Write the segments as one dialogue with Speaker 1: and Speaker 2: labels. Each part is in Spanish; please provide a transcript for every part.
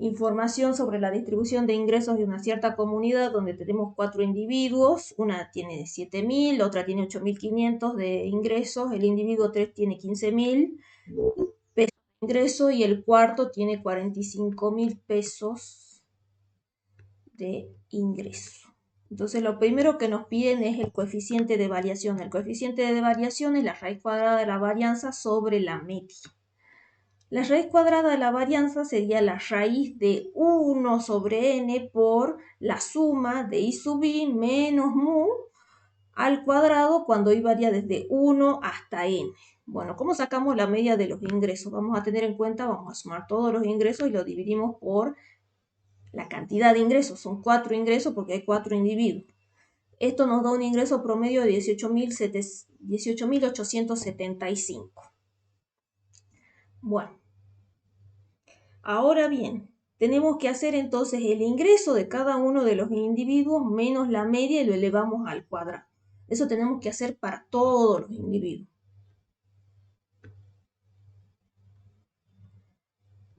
Speaker 1: información sobre la distribución de ingresos de una cierta comunidad donde tenemos 4 individuos, una tiene 7.000, la otra tiene 8.500 de ingresos, el individuo 3 tiene 15.000 pesos de ingreso y el cuarto tiene 45.000 pesos de ingreso. Entonces lo primero que nos piden es el coeficiente de variación. El coeficiente de variación es la raíz cuadrada de la varianza sobre la media. La raíz cuadrada de la varianza sería la raíz de 1 sobre n por la suma de i sub i menos mu al cuadrado cuando i varía desde 1 hasta n. Bueno, ¿cómo sacamos la media de los ingresos? Vamos a tener en cuenta, vamos a sumar todos los ingresos y lo dividimos por la cantidad de ingresos. Son 4 ingresos porque hay 4 individuos. Esto nos da un ingreso promedio de 18.875. Bueno, ahora bien, tenemos que hacer entonces el ingreso de cada uno de los individuos menos la media y lo elevamos al cuadrado. Eso tenemos que hacer para todos los individuos.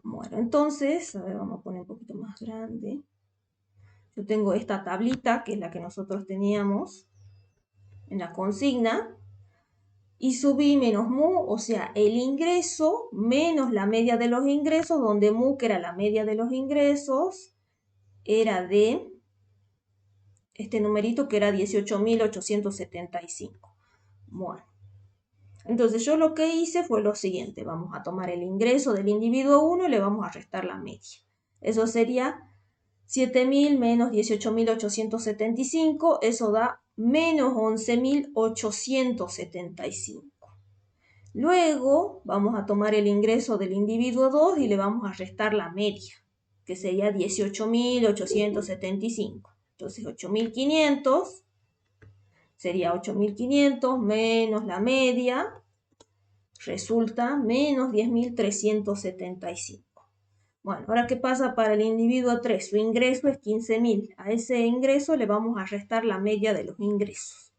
Speaker 1: Bueno, entonces, a ver, vamos a poner un poquito más grande. Yo tengo esta tablita, que es la que nosotros teníamos en la consigna. I sub i menos mu, o sea, el ingreso menos la media de los ingresos, donde mu, que era la media de los ingresos, era de este numerito que era 18.875. Bueno, entonces yo lo que hice fue lo siguiente. Vamos a tomar el ingreso del individuo 1 y le vamos a restar la media. Eso sería 7.000 menos 18.875. Eso da menos 11.875. Luego vamos a tomar el ingreso del individuo 2 y le vamos a restar la media, que sería 18.875. Entonces 8.500 sería 8.500 menos la media, resulta menos 10.375. Bueno, ahora ¿qué pasa para el individuo 3? Su ingreso es 15.000. A ese ingreso le vamos a restar la media de los ingresos.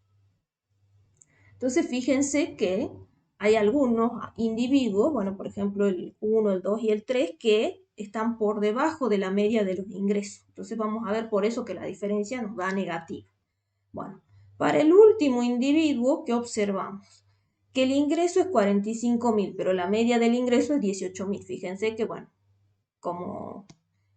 Speaker 1: Entonces fíjense que hay algunos individuos, bueno, por ejemplo el 1, el 2 y el 3, que están por debajo de la media de los ingresos. Entonces vamos a ver por eso que la diferencia nos da negativa. Bueno, para el último individuo, ¿qué observamos? Que el ingreso es 45.000, pero la media del ingreso es 18.000. Fíjense que, bueno, como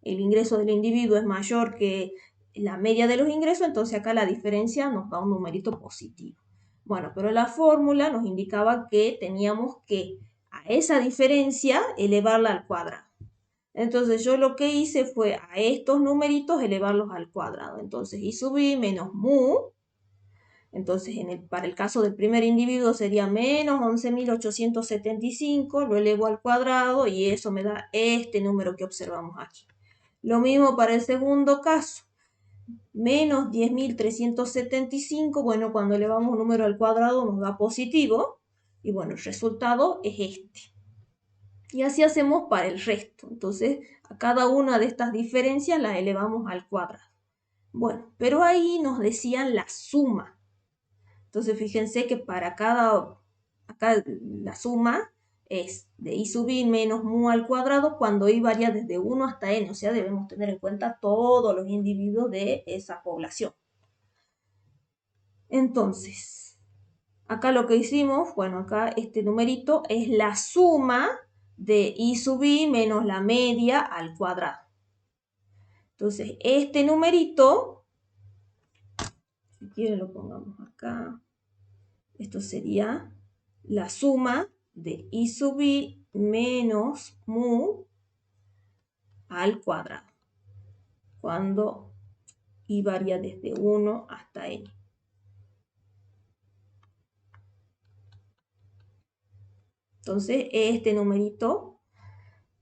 Speaker 1: el ingreso del individuo es mayor que la media de los ingresos, entonces acá la diferencia nos da un numerito positivo. Bueno, pero la fórmula nos indicaba que teníamos que a esa diferencia elevarla al cuadrado. Entonces yo lo que hice fue a estos numeritos elevarlos al cuadrado. Entonces i sub i menos mu. Entonces para el caso del primer individuo sería menos 11.875. Lo elevo al cuadrado y eso me da este número que observamos aquí. Lo mismo para el segundo caso. Menos 10.375, bueno, cuando elevamos un número al cuadrado nos da positivo, y bueno, el resultado es este. Y así hacemos para el resto. Entonces, a cada una de estas diferencias las elevamos al cuadrado. Bueno, pero ahí nos decían la suma. Entonces, fíjense que para acá la suma es de i sub i menos mu al cuadrado cuando i varía desde 1 hasta n, o sea, debemos tener en cuenta todos los individuos de esa población. Entonces, acá lo que hicimos, bueno, acá este numerito es la suma de i sub i menos la media al cuadrado. Entonces, este numerito, si quieren lo pongamos acá, esto sería la suma de i sub i menos mu al cuadrado, cuando i varía desde 1 hasta n. Entonces, este numerito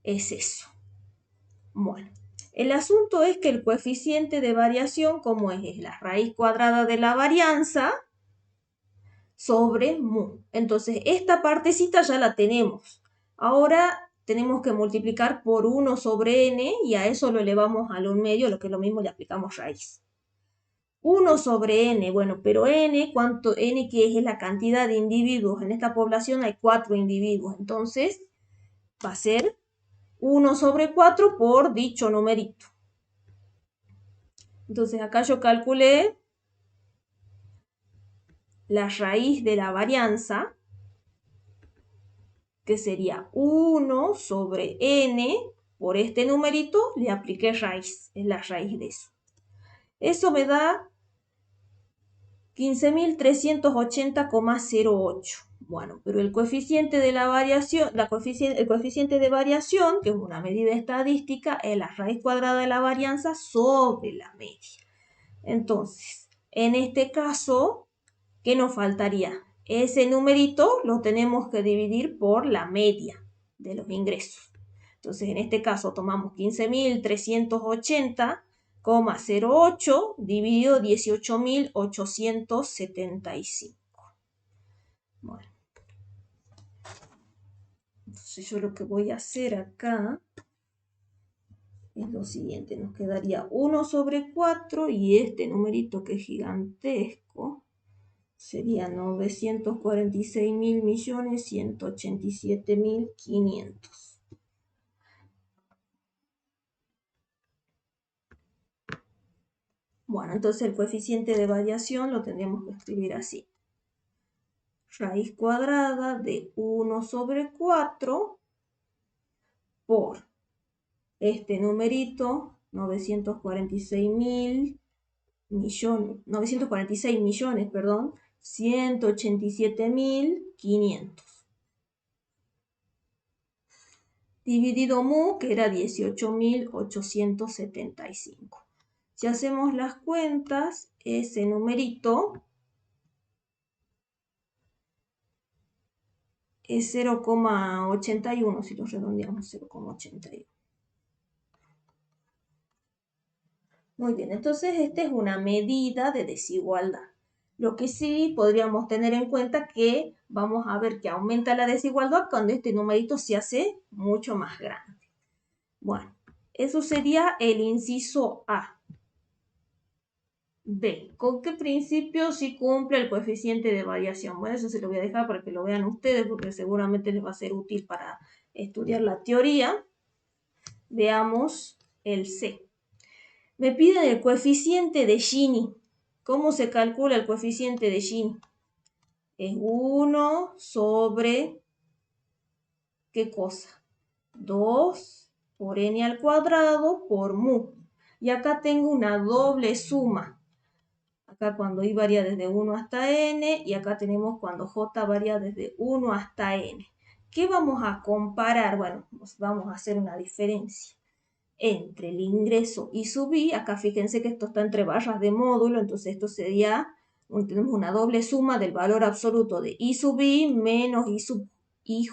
Speaker 1: es eso. Bueno, el asunto es que el coeficiente de variación, ¿cómo es? Es la raíz cuadrada de la varianza sobre mu. Entonces, esta partecita ya la tenemos. Ahora tenemos que multiplicar por 1 sobre n y a eso lo elevamos al 1/2, lo que es lo mismo le aplicamos raíz. 1 sobre n, bueno, pero n, ¿cuánto? N que es la cantidad de individuos. En esta población hay 4 individuos, entonces va a ser 1 sobre 4 por dicho numerito. Entonces acá yo calculé la raíz de la varianza, que sería 1 sobre n, por este numerito le apliqué raíz, es la raíz de eso. Eso me da 15.380,08. Bueno, pero el coeficiente de la variación, el coeficiente de variación, que es una medida estadística, es la raíz cuadrada de la varianza sobre la media. Entonces, en este caso, ¿qué nos faltaría? Ese numerito lo tenemos que dividir por la media de los ingresos. Entonces, en este caso tomamos 15.380,08 dividido 18.875. Bueno, entonces yo lo que voy a hacer acá es lo siguiente. Nos quedaría 1 sobre 4 y este numerito que es gigantesco sería 946.187.500. Bueno, entonces el coeficiente de variación lo tendríamos que escribir así. Raíz cuadrada de 1 sobre 4 por este numerito, 946 millones, 187.500. Dividido mu, que era 18.875. Si hacemos las cuentas, ese numerito es 0,81, si lo redondeamos, 0,81. Muy bien, entonces esta es una medida de desigualdad. Lo que sí podríamos tener en cuenta que vamos a ver que aumenta la desigualdad cuando este numerito se hace mucho más grande. Bueno, eso sería el inciso A. B. ¿Con qué principio sí cumple el coeficiente de variación? Bueno, eso se lo voy a dejar para que lo vean ustedes porque seguramente les va a ser útil para estudiar la teoría. Veamos el C. Me piden el coeficiente de Gini. ¿Cómo se calcula el coeficiente de Gini? Es 1 sobre, ¿qué cosa? 2 por n al cuadrado por mu. Y acá tengo una doble suma. Acá cuando i varía desde 1 hasta n y acá tenemos cuando j varía desde 1 hasta n. ¿Qué vamos a comparar? Bueno, pues vamos a hacer una diferencia entre el ingreso I sub i. Acá fíjense que esto está entre barras de módulo, entonces esto sería, tenemos una doble suma del valor absoluto de I sub i menos I sub ij.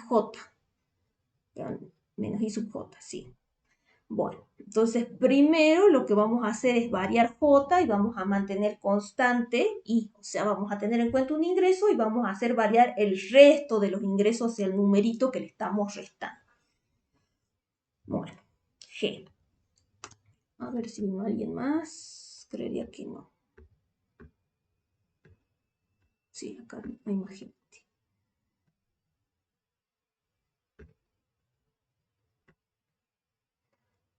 Speaker 1: Menos I sub j, sí. Bueno, entonces primero lo que vamos a hacer es variar j y vamos a mantener constante i. O sea, vamos a tener en cuenta un ingreso y vamos a hacer variar el resto de los ingresos, el numerito que le estamos restando. Bueno, g. A ver si no alguien más. Creería que no. Sí, acá hay más gente.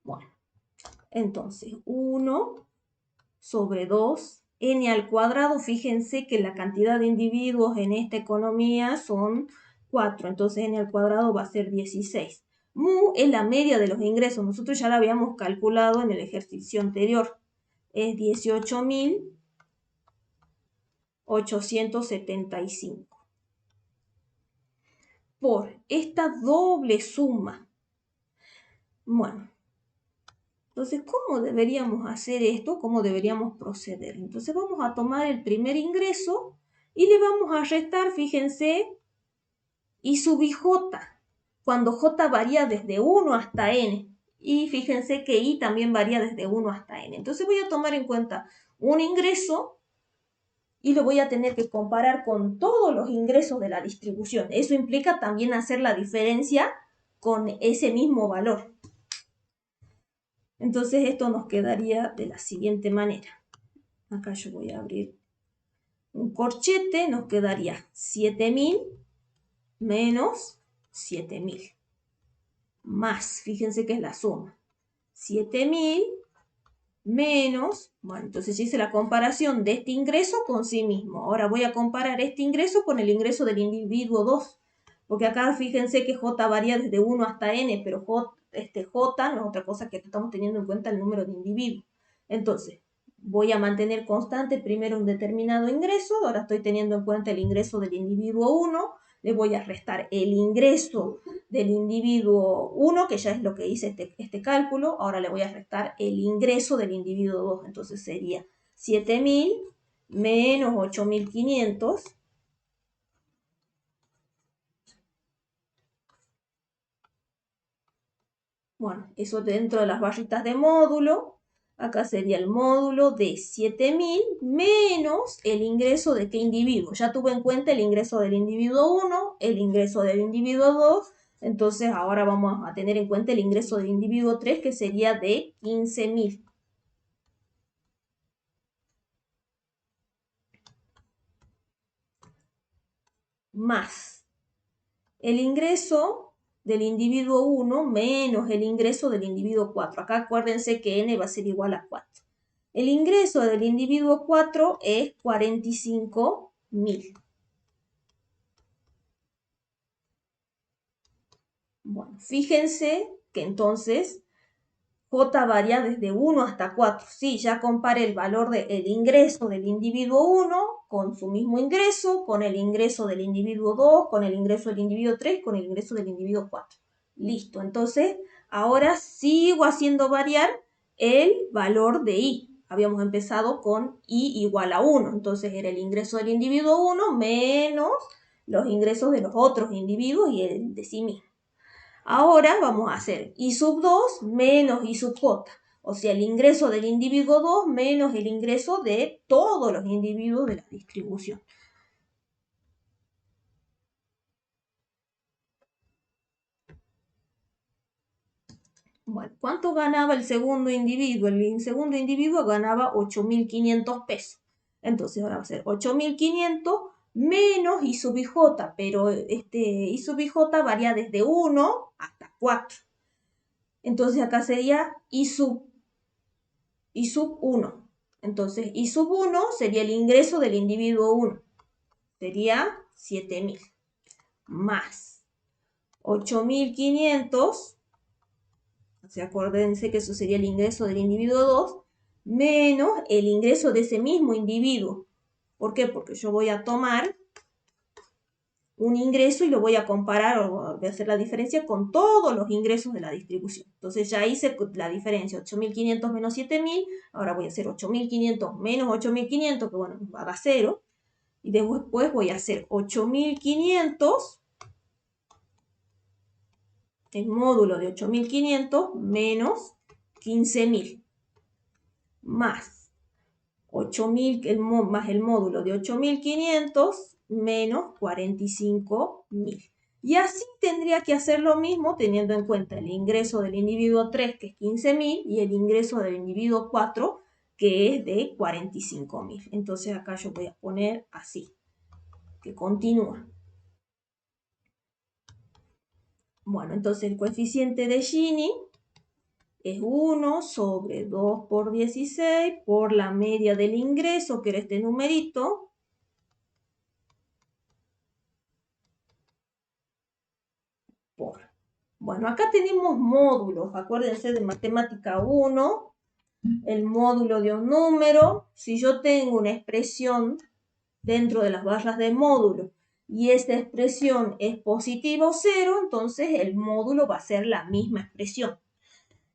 Speaker 1: Bueno, entonces 1 sobre 2, n al cuadrado. Fíjense que la cantidad de individuos en esta economía son 4, entonces n al cuadrado va a ser 16. Mu es la media de los ingresos, nosotros ya la habíamos calculado en el ejercicio anterior. Es 18.875. Por esta doble suma. Bueno, entonces, ¿cómo deberíamos hacer esto? ¿Cómo deberíamos proceder? Entonces vamos a tomar el primer ingreso y le vamos a restar, fíjense, I sub ij, cuando j varía desde 1 hasta n. Y fíjense que i también varía desde 1 hasta n. Entonces voy a tomar en cuenta un ingreso y lo voy a tener que comparar con todos los ingresos de la distribución. Eso implica también hacer la diferencia con ese mismo valor. Entonces esto nos quedaría de la siguiente manera. Acá yo voy a abrir un corchete, nos quedaría 7.000 menos 7.000. más, fíjense que es la suma, 7.000 menos, bueno, entonces hice la comparación de este ingreso con sí mismo. Ahora voy a comparar este ingreso con el ingreso del individuo 2, porque acá fíjense que J varía desde 1 hasta N, pero J no es otra cosa que estamos teniendo en cuenta el número de individuos. Entonces, voy a mantener constante primero un determinado ingreso, ahora estoy teniendo en cuenta el ingreso del individuo 1, le voy a restar el ingreso del individuo 1, que ya es lo que hice este cálculo, ahora le voy a restar el ingreso del individuo 2, entonces sería 7.000 menos 8.500. Bueno, eso dentro de las barritas de módulo. Acá sería el módulo de 7.000 menos el ingreso de qué individuo. Ya tuve en cuenta el ingreso del individuo 1, el ingreso del individuo 2. Entonces ahora vamos a tener en cuenta el ingreso del individuo 3, que sería de 15.000. Más el ingreso del individuo 1 menos el ingreso del individuo 4. Acá acuérdense que n va a ser igual a 4. El ingreso del individuo 4 es 45.000. Bueno, fíjense que entonces J varía desde 1 hasta 4. Sí, ya compare el valor del ingreso del individuo 1 con su mismo ingreso, con el ingreso del individuo 2, con el ingreso del individuo 3, con el ingreso del individuo 4. Listo, entonces ahora sigo haciendo variar el valor de I. Habíamos empezado con I igual a 1, entonces era el ingreso del individuo 1 menos los ingresos de los otros individuos y el de sí mismo. Ahora vamos a hacer I sub 2 menos I sub J, o sea, el ingreso del individuo 2 menos el ingreso de todos los individuos de la distribución. Bueno, ¿cuánto ganaba el segundo individuo? El segundo individuo ganaba 8.500 pesos. Entonces ahora va a ser 8.500 menos I sub IJ, pero I sub IJ varía desde 1 hasta 4. Entonces acá sería I sub 1. Entonces, I sub 1 sería el ingreso del individuo 1. Sería 7.000. Más 8.500. O sea, acuérdense que eso sería el ingreso del individuo 2. Menos el ingreso de ese mismo individuo. ¿Por qué? Porque yo voy a tomar un ingreso y lo voy a comparar o voy a hacer la diferencia con todos los ingresos de la distribución. Entonces ya hice la diferencia, 8.500 menos 7.000, ahora voy a hacer 8.500 menos 8.500, que bueno, va a dar 0, y después voy a hacer 8.500, el módulo de 8.500 menos 15.000, más 8.000, más el módulo de 8.500 menos 45.000. Y así tendría que hacer lo mismo teniendo en cuenta el ingreso del individuo 3, que es 15.000, y el ingreso del individuo 4, que es de 45.000. Entonces acá yo voy a poner así, que continúa. Bueno, entonces el coeficiente de Gini es 1 sobre 2 por 16 por la media del ingreso, que era este numerito, por. Bueno, acá tenemos módulos, acuérdense de matemática 1, el módulo de un número. Si yo tengo una expresión dentro de las barras de módulo y esta expresión es positiva o 0, entonces el módulo va a ser la misma expresión.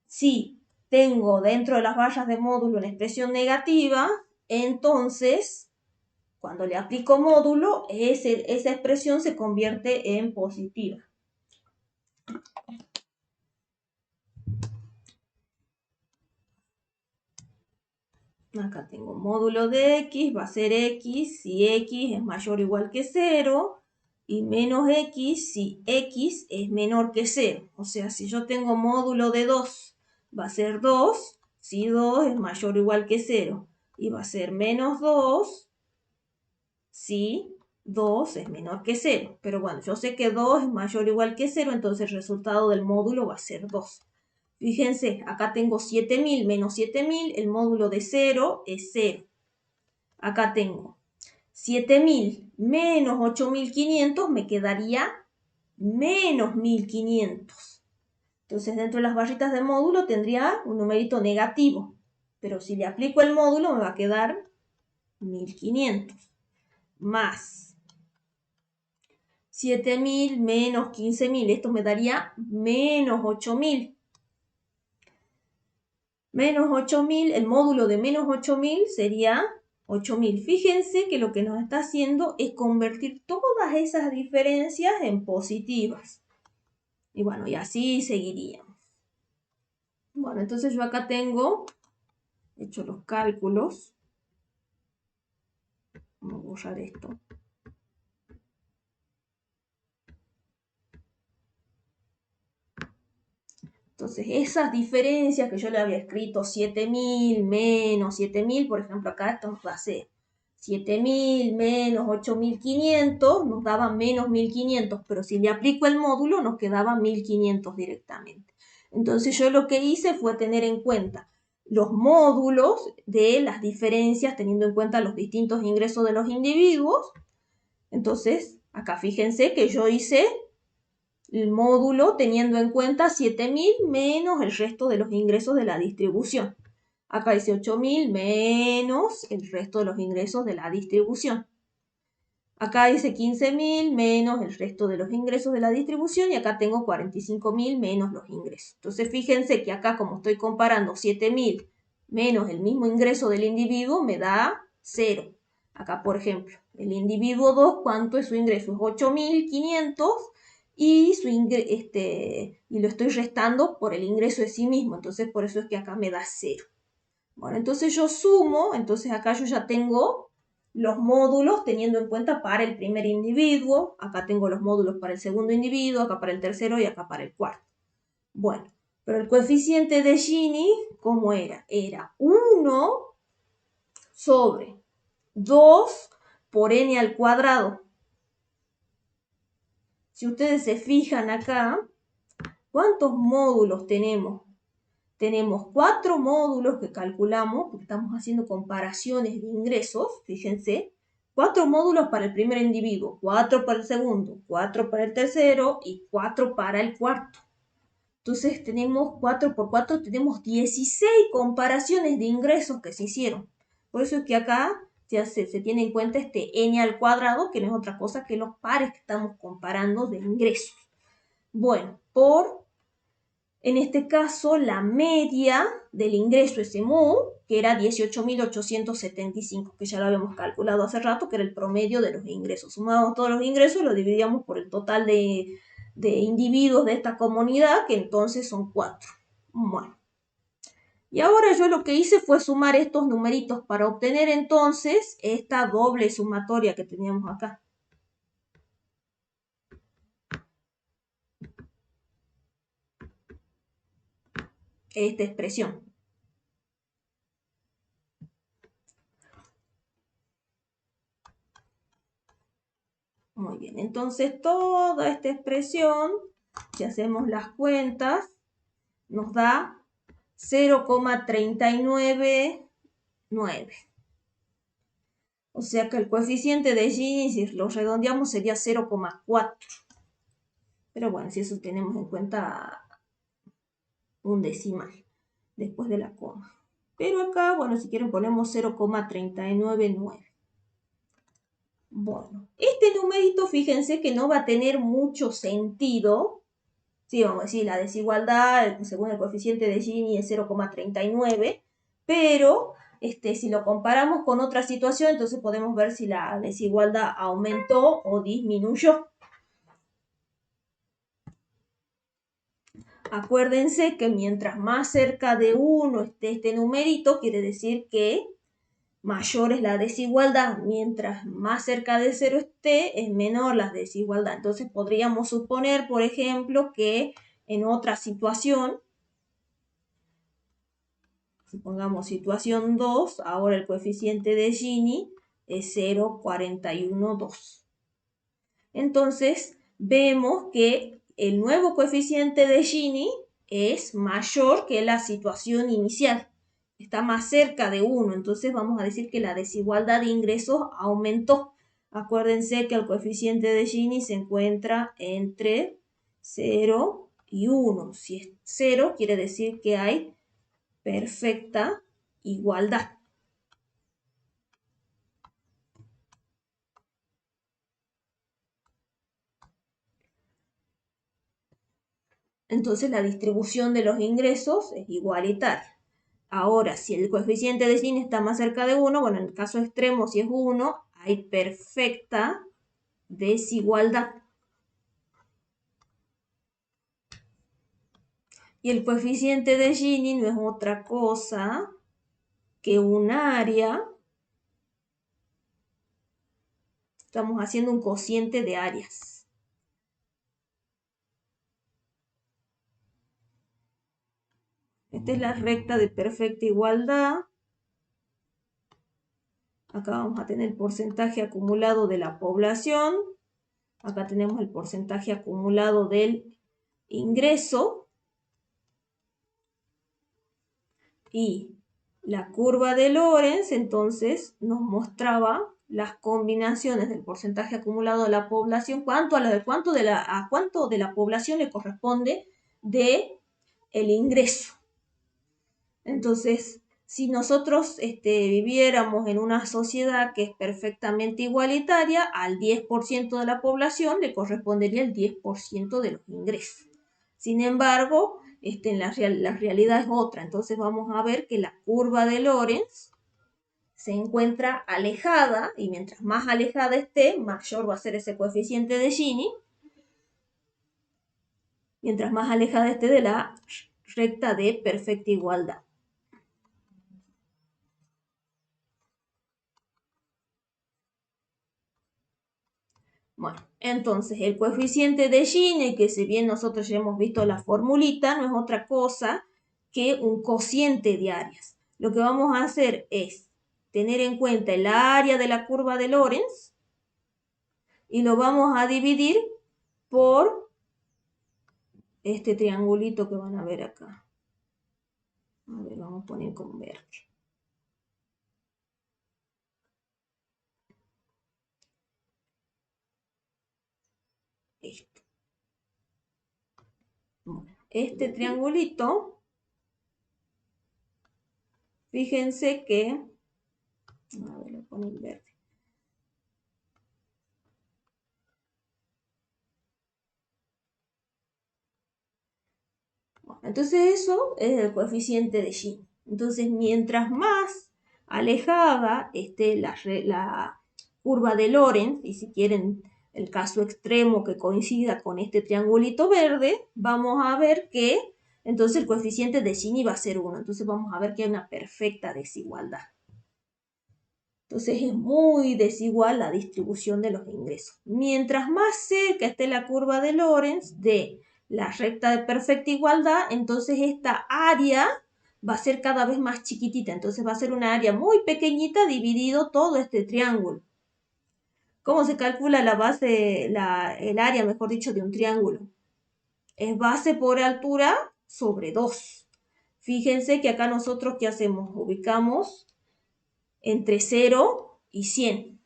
Speaker 1: Si tengo dentro de las barras de módulo una expresión negativa, entonces cuando le aplico módulo, esa expresión se convierte en positiva. Acá tengo módulo de x, va a ser x si x es mayor o igual que 0, y menos x si x es menor que 0. O sea, si yo tengo módulo de 2, va a ser 2 si 2 es mayor o igual que 0. Y va a ser menos 2 si 2 es menor que 0. Pero bueno, yo sé que 2 es mayor o igual que 0, entonces el resultado del módulo va a ser 2. Fíjense, acá tengo 7000 menos 7000, el módulo de 0 es 0. Acá tengo 7000 menos 8500, me quedaría menos 1500. Entonces, dentro de las barritas del módulo tendría un numerito negativo. Pero si le aplico el módulo, me va a quedar 1500. Más 7000 menos 15000. Esto me daría menos 8000. Menos 8000, el módulo de menos 8000 sería 8000. Fíjense que lo que nos está haciendo es convertir todas esas diferencias en positivas. Y bueno, y así seguiríamos. Bueno, entonces yo acá tengo hecho los cálculos. Vamos a borrar esto. Entonces, esas diferencias que yo le había escrito 7000 menos 7000, por ejemplo, acá esto nos va a ser 7000 menos 8500, nos daba menos 1500, pero si le aplico el módulo nos quedaba 1500 directamente. Entonces, yo lo que hice fue tener en cuenta los módulos de las diferencias, teniendo en cuenta los distintos ingresos de los individuos. Entonces, acá fíjense que yo hice el módulo teniendo en cuenta 7000 menos el resto de los ingresos de la distribución. Acá dice 8000 menos el resto de los ingresos de la distribución. Acá dice 15000 menos el resto de los ingresos de la distribución y acá tengo 45000 menos los ingresos. Entonces fíjense que acá, como estoy comparando 7000 menos el mismo ingreso del individuo, me da 0. Acá, por ejemplo, el individuo 2, ¿cuánto es su ingreso? Es 8500 y, y lo estoy restando por el ingreso de sí mismo. Entonces, por eso es que acá me da 0. Bueno, entonces yo sumo, entonces acá yo ya tengo los módulos teniendo en cuenta para el primer individuo, acá tengo los módulos para el segundo individuo, acá para el tercero y acá para el cuarto. Bueno, pero el coeficiente de Gini, ¿cómo era? Era 1 sobre 2 por n al cuadrado. Si ustedes se fijan acá, ¿cuántos módulos tenemos? Tenemos 4 módulos que calculamos, porque estamos haciendo comparaciones de ingresos, fíjense. 4 módulos para el primer individuo, 4 para el segundo, 4 para el tercero y 4 para el cuarto. Entonces tenemos 4 por 4, tenemos 16 comparaciones de ingresos que se hicieron. Por eso es que acá se tiene en cuenta este n al cuadrado, que no es otra cosa que los pares que estamos comparando de ingresos. Bueno, en este caso, la media del ingreso SMU, que era 18.875, que ya lo habíamos calculado hace rato, que era el promedio de los ingresos. Sumábamos todos los ingresos y lo dividíamos por el total de individuos de esta comunidad, que entonces son 4. Bueno. Y ahora yo lo que hice fue sumar estos numeritos para obtener entonces esta doble sumatoria que teníamos acá. Esta expresión. Muy bien, entonces toda esta expresión, si hacemos las cuentas, nos da 0,399. O sea que el coeficiente de Gini, si lo redondeamos, sería 0,4. Pero bueno, si eso tenemos en cuenta un decimal después de la coma. Pero acá, bueno, si quieren ponemos 0,399. Bueno, este numerito, fíjense que no va a tener mucho sentido. Sí, vamos a decir, la desigualdad, según el coeficiente de Gini, es 0,39, pero si lo comparamos con otra situación, entonces podemos ver si la desigualdad aumentó o disminuyó. Acuérdense que mientras más cerca de 1 esté este numerito, quiere decir que mayor es la desigualdad. Mientras más cerca de 0 esté, es menor la desigualdad. Entonces podríamos suponer, por ejemplo, que en otra situación, supongamos situación 2, ahora el coeficiente de Gini es 0,412. entonces vemos que el nuevo coeficiente de Gini es mayor que la situación inicial. Está más cerca de 1, entonces vamos a decir que la desigualdad de ingresos aumentó. Acuérdense que el coeficiente de Gini se encuentra entre 0 y 1. Si es 0, quiere decir que hay perfecta igualdad. Entonces la distribución de los ingresos es igualitaria. Ahora, si el coeficiente de Gini está más cerca de 1, bueno, en el caso extremo, si es 1, hay perfecta desigualdad. Y el coeficiente de Gini no es otra cosa que un área. Estamos haciendo un cociente de áreas. Esta es la recta de perfecta igualdad. Acá vamos a tener el porcentaje acumulado de la población. Acá tenemos el porcentaje acumulado del ingreso. Y la curva de Lorenz entonces nos mostraba las combinaciones del porcentaje acumulado de la población, cuánto de la población le corresponde de el ingreso. Entonces, si nosotros viviéramos en una sociedad que es perfectamente igualitaria, al 10% de la población le correspondería el 10% de los ingresos. Sin embargo, la realidad es otra. Entonces vamos a ver que la curva de Lorenz se encuentra alejada, y mientras más alejada esté, mayor va a ser ese coeficiente de Gini, mientras más alejada esté de la recta de perfecta igualdad. Bueno, entonces el coeficiente de Gini, que si bien nosotros ya hemos visto la formulita, no es otra cosa que un cociente de áreas. Lo que vamos a hacer es tener en cuenta el área de la curva de Lorenz y lo vamos a dividir por este triangulito que van a ver acá. A ver, vamos a poner con verde. Esto. Bueno, este triangulito, fíjense que, a ver, lo pongo en verde. Bueno, entonces eso es el coeficiente de Gini. Entonces, mientras más alejada esté la curva de Lorenz, y si quieren el caso extremo que coincida con este triangulito verde, vamos a ver que entonces el coeficiente de Gini va a ser 1. Entonces vamos a ver que hay una perfecta desigualdad. Entonces es muy desigual la distribución de los ingresos. Mientras más cerca esté la curva de Lorenz de la recta de perfecta igualdad, entonces esta área va a ser cada vez más chiquitita. Entonces va a ser una área muy pequeñita dividido todo este triángulo. ¿Cómo se calcula la base, el área, mejor dicho, de un triángulo? Es base por altura sobre 2. Fíjense que acá nosotros, ¿qué hacemos? Ubicamos entre 0 y 100.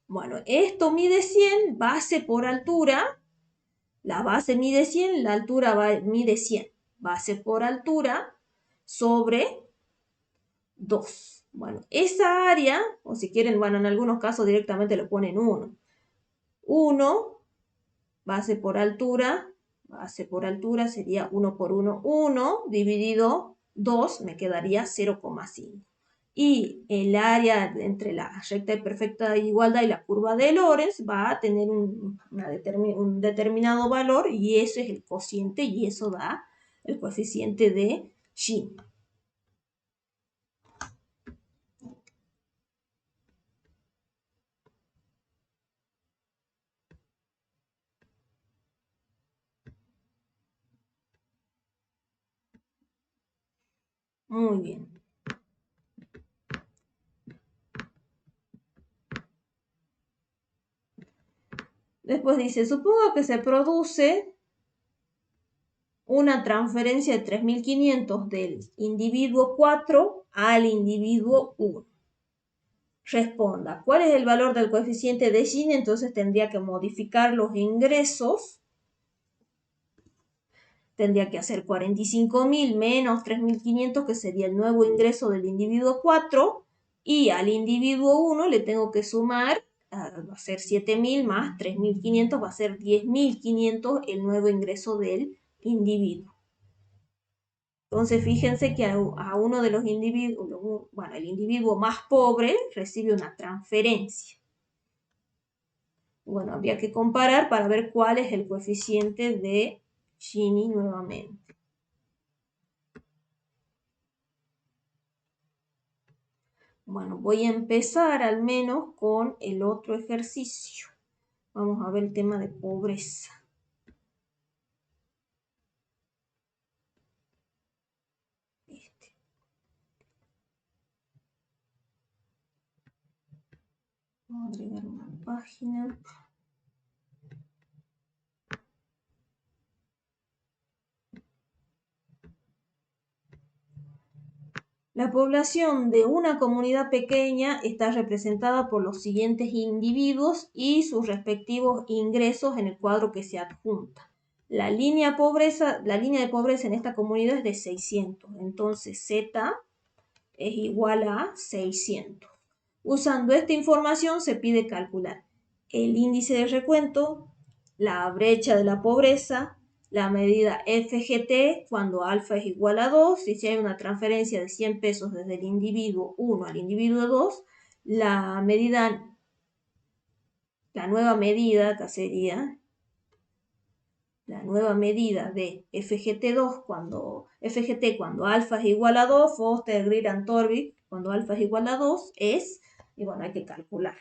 Speaker 1: Bueno, esto mide 100, base por altura. La base mide 100, la altura mide 100. Base por altura sobre 2. Bueno, esa área, o si quieren, bueno, en algunos casos directamente lo ponen 1. 1, base por altura sería 1 por 1, 1 dividido 2, me quedaría 0,5. Y el área entre la recta de perfecta igualdad y la curva de Lorenz va a tener un determinado valor, y eso es el cociente, y eso da el coeficiente de Gini. Muy bien. Después dice, supongo que se produce una transferencia de 3.500 del individuo 4 al individuo 1. Responda, ¿cuál es el valor del coeficiente de Gini? Entonces tendría que modificar los ingresos. Tendría que hacer 45.000 menos 3.500, que sería el nuevo ingreso del individuo 4. Y al individuo 1 le tengo que sumar, va a ser 7.000 más 3.500, va a ser 10.500 el nuevo ingreso del individuo. Entonces, fíjense que a uno de los individuos, bueno, el individuo más pobre recibe una transferencia. Bueno, habría que comparar para ver cuál es el coeficiente de Gini nuevamente. Bueno, voy a empezar al menos con el otro ejercicio. Vamos a ver el tema de pobreza. Vamos a agregar una página. La población de una comunidad pequeña está representada por los siguientes individuos y sus respectivos ingresos en el cuadro que se adjunta. La línea de pobreza en esta comunidad es de 600, entonces Z es igual a 600. Usando esta información se pide calcular el índice de recuento, la brecha de la pobreza, la medida FGT cuando alfa es igual a 2, y si hay una transferencia de 100 pesos desde el individuo 1 al individuo 2, la nueva medida, acá sería la nueva medida de FGT2 FGT cuando alfa es igual a 2, Foster, Greer, Torvik, cuando alfa es igual a 2 es, y bueno, hay que calcular.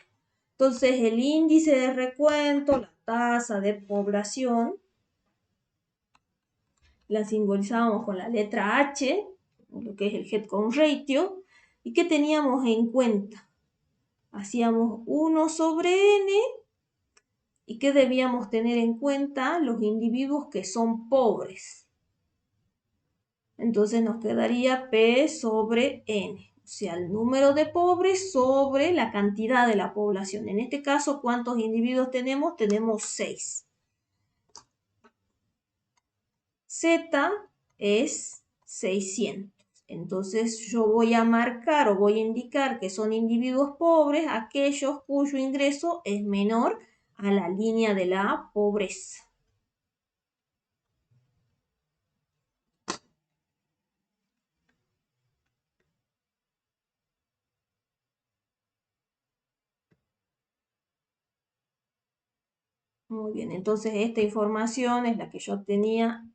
Speaker 1: Entonces el índice de recuento, la tasa de población, la simbolizamos con la letra H, lo que es el headcount ratio, y ¿qué teníamos en cuenta? Hacíamos 1 sobre n, y ¿qué debíamos tener en cuenta? Los individuos que son pobres. Entonces nos quedaría P sobre N, o sea, el número de pobres sobre la cantidad de la población. En este caso, ¿cuántos individuos tenemos? Tenemos 6. Z es 600. Entonces yo voy a marcar o voy a indicar que son individuos pobres aquellos cuyo ingreso es menor a la línea de la pobreza. Muy bien, entonces esta información es la que yo tenía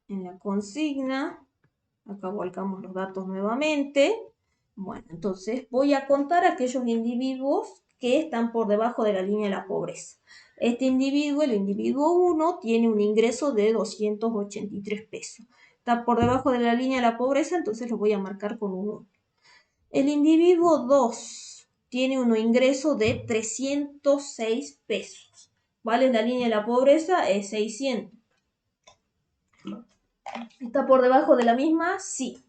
Speaker 1: en la consigna. Acá volcamos los datos nuevamente. Bueno, entonces voy a contar aquellos individuos que están por debajo de la línea de la pobreza. Este individuo, el individuo 1, tiene un ingreso de 283 pesos. Está por debajo de la línea de la pobreza, entonces lo voy a marcar con un 1. El individuo 2 tiene un ingreso de 306 pesos. ¿Cuál es la línea de la pobreza? Es 600. ¿Está por debajo de la misma? Sí.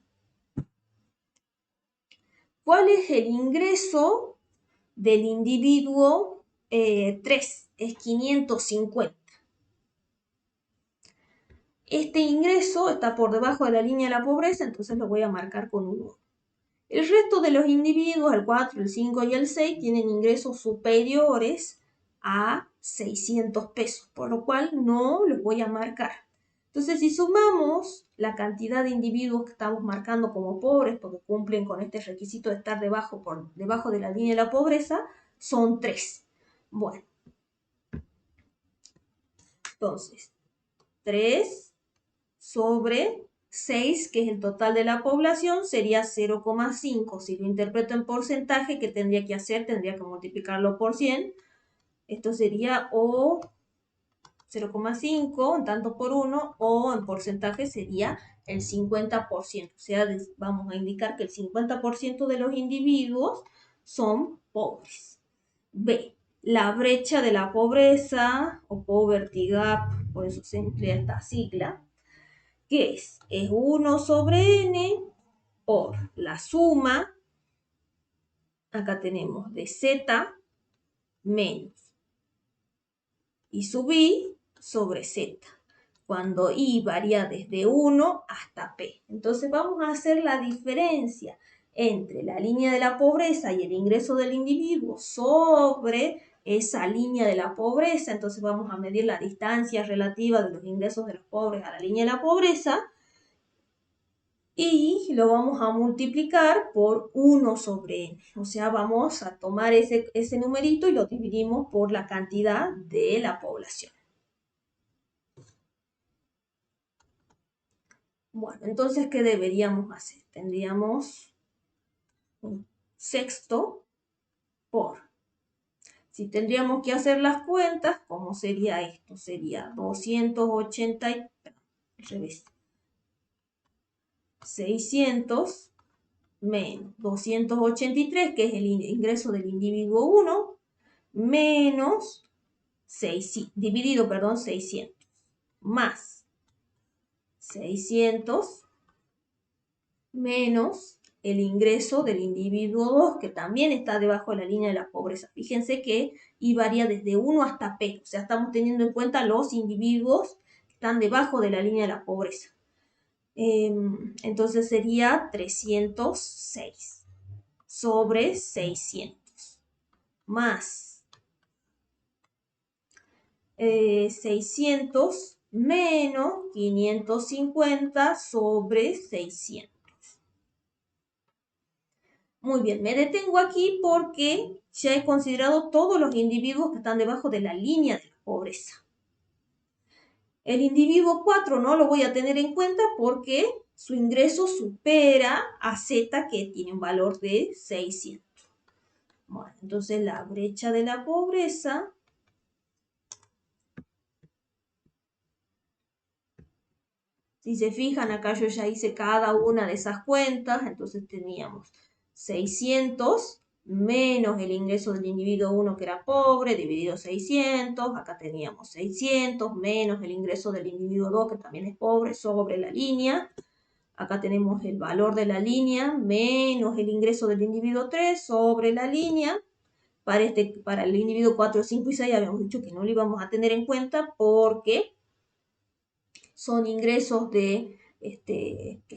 Speaker 1: ¿Cuál es el ingreso del individuo 3? Es 550. Este ingreso está por debajo de la línea de la pobreza, entonces lo voy a marcar con un 1. El resto de los individuos, el 4, el 5 y el 6, tienen ingresos superiores a 600 pesos, por lo cual no los voy a marcar. Entonces, si sumamos la cantidad de individuos que estamos marcando como pobres, porque cumplen con este requisito de estar por debajo de la línea de la pobreza, son 3. Bueno, entonces, 3 sobre 6, que es el total de la población, sería 0,5. Si lo interpreto en porcentaje, ¿qué tendría que hacer? Tendría que multiplicarlo por 100. Esto sería o 0,5 en tanto por 1, o en porcentaje sería el 50%. O sea, vamos a indicar que el 50% de los individuos son pobres. B. la brecha de la pobreza, o poverty gap, por eso se emplea esta sigla, que es 1 sobre n por la suma, acá tenemos de z menos I sub i sobre z, cuando i varía desde 1 hasta p. Entonces vamos a hacer la diferencia entre la línea de la pobreza y el ingreso del individuo sobre esa línea de la pobreza. Entonces vamos a medir la distancia relativa de los ingresos de los pobres a la línea de la pobreza y lo vamos a multiplicar por 1 sobre n. O sea, vamos a tomar ese numerito y lo dividimos por la cantidad de la población. Bueno, entonces, ¿qué deberíamos hacer? Tendríamos un sexto por. Si tendríamos que hacer las cuentas, ¿cómo sería esto? Sería 600 menos 283, que es el ingreso del individuo 1, menos 600, más 600 menos el ingreso del individuo 2, que también está debajo de la línea de la pobreza. Fíjense que I varía desde 1 hasta P, o sea, estamos teniendo en cuenta los individuos que están debajo de la línea de la pobreza. Entonces sería 306 sobre 600, más 600 menos 550 sobre 600. Muy bien, me detengo aquí porque ya he considerado todos los individuos que están debajo de la línea de la pobreza. El individuo 4 no lo voy a tener en cuenta porque su ingreso supera a Z, que tiene un valor de 600. Bueno, entonces la brecha de la pobreza si se fijan, acá yo ya hice cada una de esas cuentas, entonces teníamos 600 menos el ingreso del individuo 1 que era pobre, dividido 600, acá teníamos 600 menos el ingreso del individuo 2 que también es pobre sobre la línea, acá tenemos el valor de la línea menos el ingreso del individuo 3 sobre la línea. Para el individuo 4, 5 y 6 habíamos dicho que no lo íbamos a tener en cuenta porque son ingresos que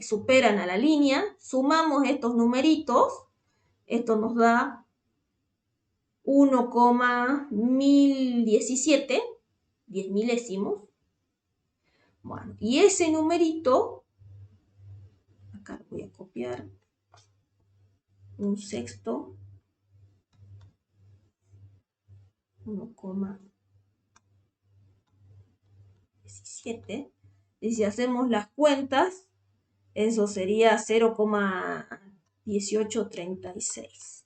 Speaker 1: superan a la línea. Sumamos estos numeritos, esto nos da 1,1017, 10 milésimos. Bueno, y ese numerito, acá lo voy a copiar, un sexto, 1,17. Y si hacemos las cuentas, eso sería 0,1836.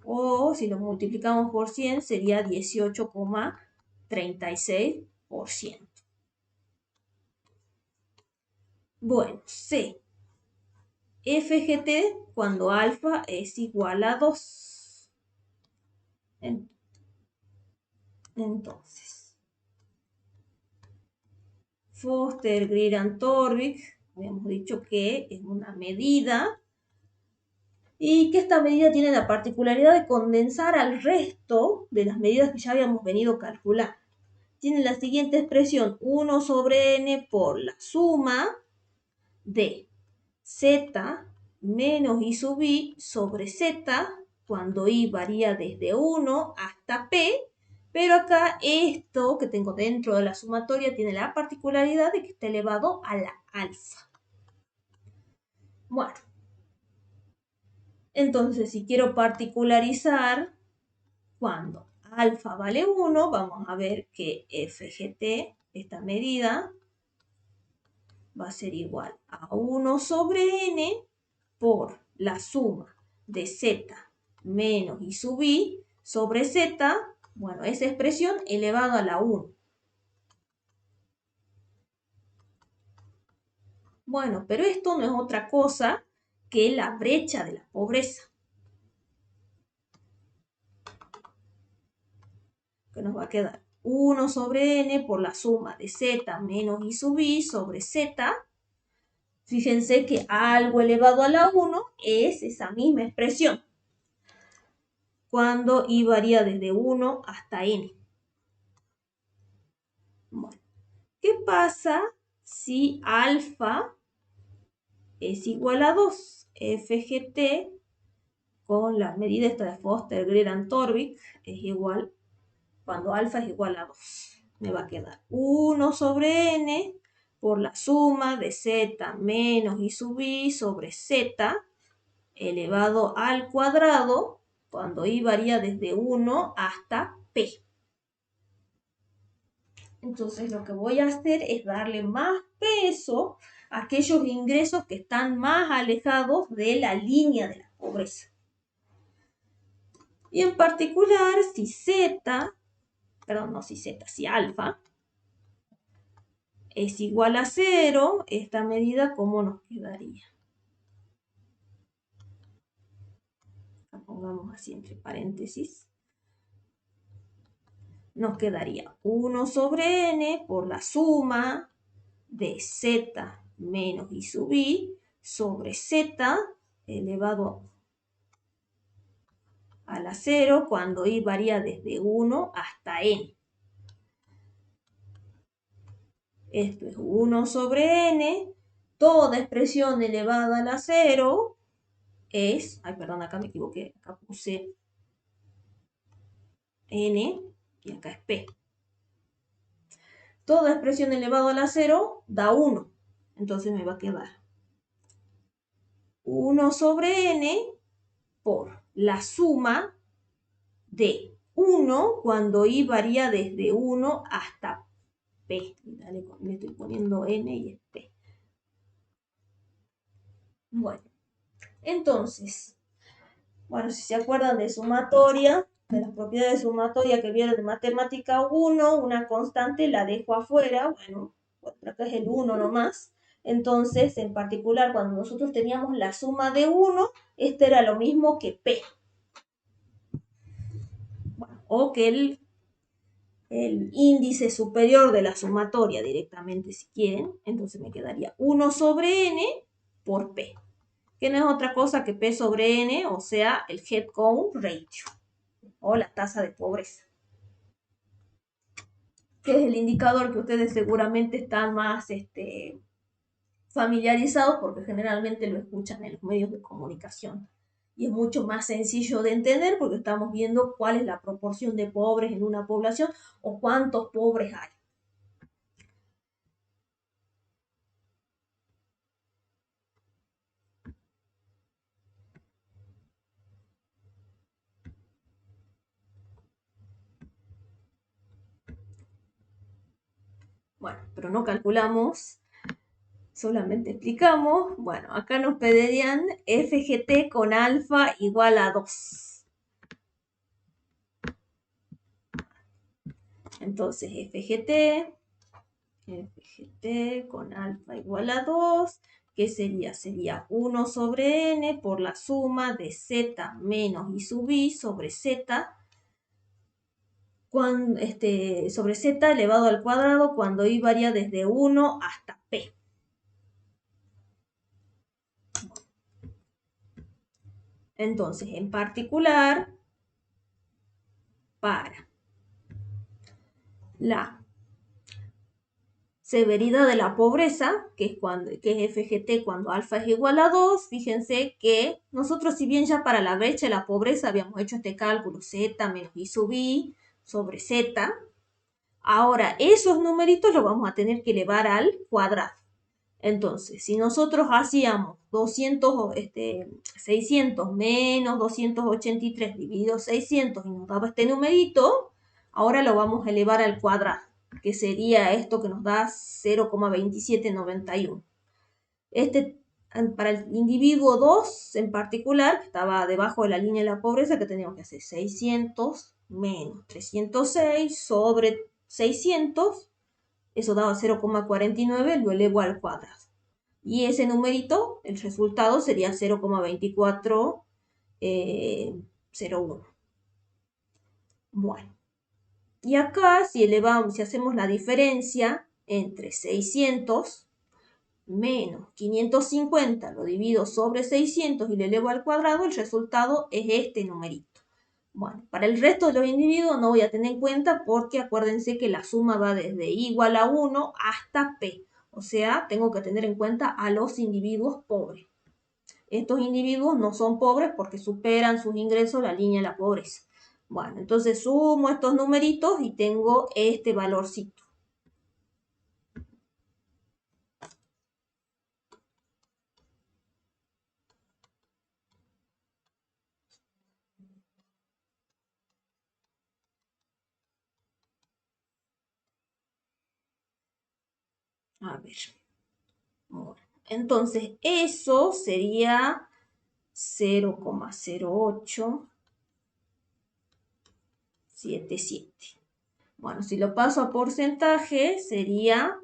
Speaker 1: O si lo multiplicamos por 100 sería 18,36%. Bueno, C. FGT cuando alfa es igual a 2. Entonces, Foster, Greer and Torvik, habíamos dicho que es una medida y que esta medida tiene la particularidad de condensar al resto de las medidas que ya habíamos venido calculando. Tiene la siguiente expresión, 1 sobre n por la suma de z menos i sub i sobre z, cuando i varía desde 1 hasta p, pero acá esto que tengo dentro de la sumatoria tiene la particularidad de que está elevado a la alfa. Bueno, entonces si quiero particularizar, cuando alfa vale 1, vamos a ver que FGT, esta medida, va a ser igual a 1 sobre n por la suma de z menos i sub i sobre z, bueno, esa expresión elevado a la 1. Bueno, pero esto no es otra cosa que la brecha de la pobreza. que nos va a quedar 1 sobre n por la suma de z menos i sub i sobre z. Fíjense que algo elevado a la 1 es esa misma expresión cuando i varía desde 1 hasta n. Bueno, ¿qué pasa si alfa es igual a 2? FGT con la medida esta de Foster-Greer-Torvik es igual, cuando alfa es igual a 2. Me va a quedar 1 sobre n por la suma de z menos i sub i sobre z elevado al cuadrado cuando i varía desde 1 hasta p. Entonces lo que voy a hacer es darle más peso a aquellos ingresos que están más alejados de la línea de la pobreza. Y en particular, si alfa es igual a 0, esta medida, ¿cómo nos quedaría? La pongamos así entre paréntesis. Nos quedaría 1 sobre n por la suma de z menos i sub i sobre z elevado a la 0 cuando i varía desde 1 hasta n. Esto es 1 sobre n. Toda expresión elevada a la 0 es... Ay, perdón, acá me equivoqué. Acá puse n y acá es p. Toda expresión elevada a la 0 da 1. Entonces me va a quedar 1 sobre n por la suma de 1 cuando i varía desde 1 hasta p. Le estoy poniendo n y es p. Bueno, entonces, si se acuerdan de sumatoria, de las propiedades de sumatoria que vieron de matemática 1, una constante la dejo afuera, acá es el 1 nomás. Entonces, en particular, cuando nosotros teníamos la suma de 1, este era lo mismo que p. O que el índice superior de la sumatoria directamente, si quieren. Entonces me quedaría 1 sobre n por p, que no es otra cosa que p sobre n, o sea, el headcount ratio, o la tasa de pobreza, que es el indicador que ustedes seguramente están más familiarizados porque generalmente lo escuchan en los medios de comunicación. Y es mucho más sencillo de entender porque estamos viendo cuál es la proporción de pobres en una población o cuántos pobres hay. Bueno, pero no calculamos, solamente explicamos. Bueno, acá nos pedirían FGT con alfa igual a 2. Entonces, FGT con alfa igual a 2, ¿qué sería? Sería 1 sobre n por la suma de z menos i sub i sobre z, sobre z elevado al cuadrado cuando i varía desde 1 hasta p. Entonces, en particular, para la severidad de la pobreza, que es FGT cuando alfa es igual a 2, fíjense que nosotros, si bien ya para la brecha de la pobreza habíamos hecho este cálculo z menos i sub i sobre z, ahora esos numeritos los vamos a tener que elevar al cuadrado. Entonces, si nosotros hacíamos 600 menos 283 dividido 600 y nos daba este numerito, ahora lo vamos a elevar al cuadrado, que sería esto que nos da 0,2791. Para el individuo 2 en particular, que estaba debajo de la línea de la pobreza, que teníamos que hacer 600 menos 306 sobre 600, eso daba 0,49, lo elevo al cuadrado. Y ese numerito, el resultado sería 0,2401. Bueno, Y acá, si elevamos, si hacemos la diferencia entre 600 menos 550, lo divido sobre 600 y lo elevo al cuadrado, el resultado es este numerito. Bueno, para el resto de los individuos no voy a tener en cuenta porque acuérdense que la suma va desde igual a 1 hasta P. O sea, tengo que tener en cuenta a los individuos pobres. Estos individuos no son pobres porque superan sus ingresos la línea de la pobreza. Bueno, entonces sumo estos numeritos y tengo este valorcito. A ver. Bueno, entonces eso sería 0,0877. Bueno, si lo paso a porcentaje sería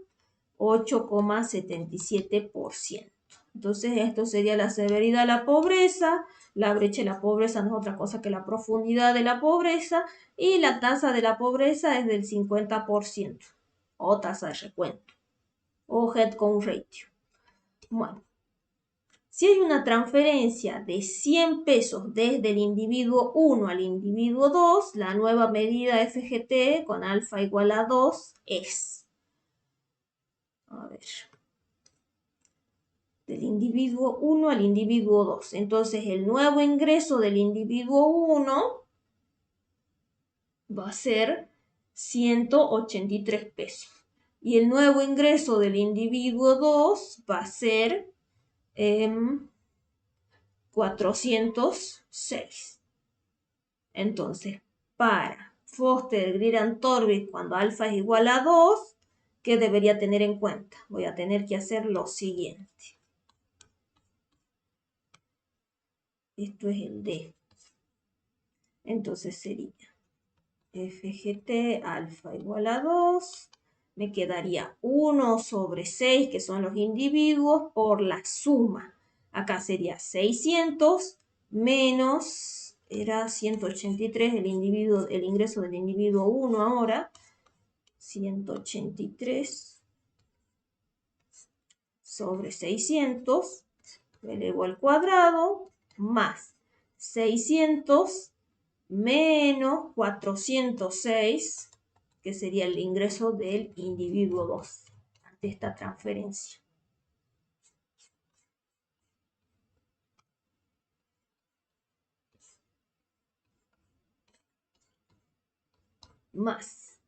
Speaker 1: 8,77%. Entonces esto sería la severidad de la pobreza, la brecha de la pobreza no es otra cosa que la profundidad de la pobreza y la tasa de la pobreza es del 50% o tasa de recuento o head count ratio. Bueno, si hay una transferencia de 100 pesos desde el individuo 1 al individuo 2, la nueva medida FGT con alfa igual a 2 es, a ver, del individuo 1 al individuo 2. Entonces el nuevo ingreso del individuo 1 va a ser 183 pesos. Y el nuevo ingreso del individuo 2 va a ser 406. Entonces, para Foster, Greer, Torbig, cuando alfa es igual a 2, ¿qué debería tener en cuenta? Voy a tener que hacer lo siguiente. Esto es el D. Entonces sería FGT alfa igual a 2. Me quedaría 1 sobre 6, que son los individuos, por la suma. Acá sería 600 menos, era 183 el ingreso del individuo 1 ahora. 183 sobre 600, lo elevo al cuadrado, más 600 menos 406, que sería el ingreso del individuo 2 ante esta transferencia. Más.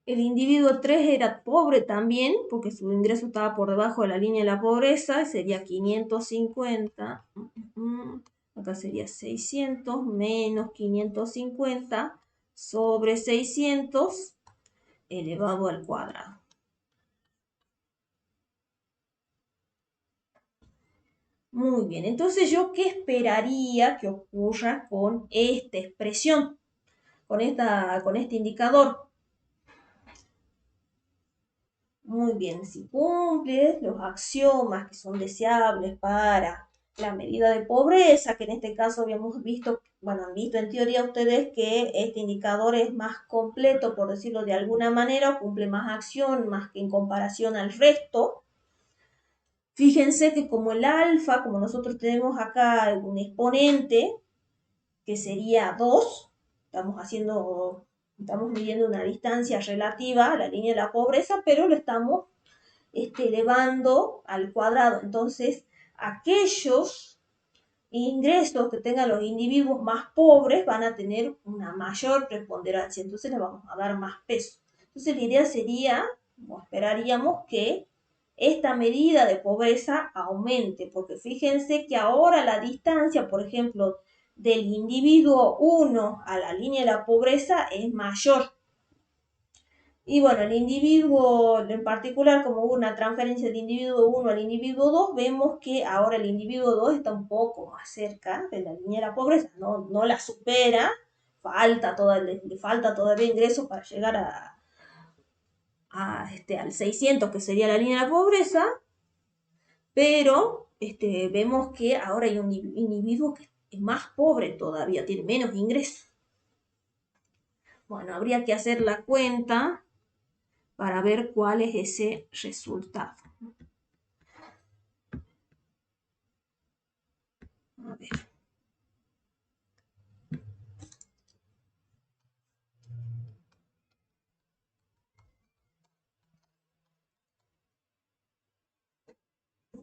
Speaker 1: El individuo 3 era pobre también, porque su ingreso estaba por debajo de la línea de la pobreza, sería 550. Acá sería 600 menos 550 sobre 600 elevado al cuadrado. Muy bien, entonces yo qué esperaría que ocurra con esta expresión, con este indicador. Muy bien, si cumple los axiomas que son deseables para la medida de pobreza, que en este caso habíamos visto, bueno, han visto en teoría ustedes que este indicador es más completo, por decirlo de alguna manera, cumple más acción, más que en comparación al resto. Fíjense que como el alfa, como nosotros tenemos acá un exponente, que sería 2, estamos midiendo una distancia relativa a la línea de la pobreza, pero lo estamos elevando al cuadrado. Entonces, aquellos ingresos que tengan los individuos más pobres van a tener una mayor preponderancia, entonces le vamos a dar más peso. Entonces, la idea sería, o esperaríamos que esta medida de pobreza aumente, porque fíjense que ahora la distancia, por ejemplo, del individuo 1 a la línea de la pobreza es mayor. Y bueno, el individuo en particular, como hubo una transferencia del individuo 1 al individuo 2, vemos que ahora el individuo 2 está un poco más cerca de la línea de la pobreza, no la supera, le falta todavía ingresos para llegar al 600, que sería la línea de la pobreza, pero vemos que ahora hay un individuo que es más pobre todavía, tiene menos ingresos. Bueno, habría que hacer la cuenta para ver cuál es ese resultado. A ver.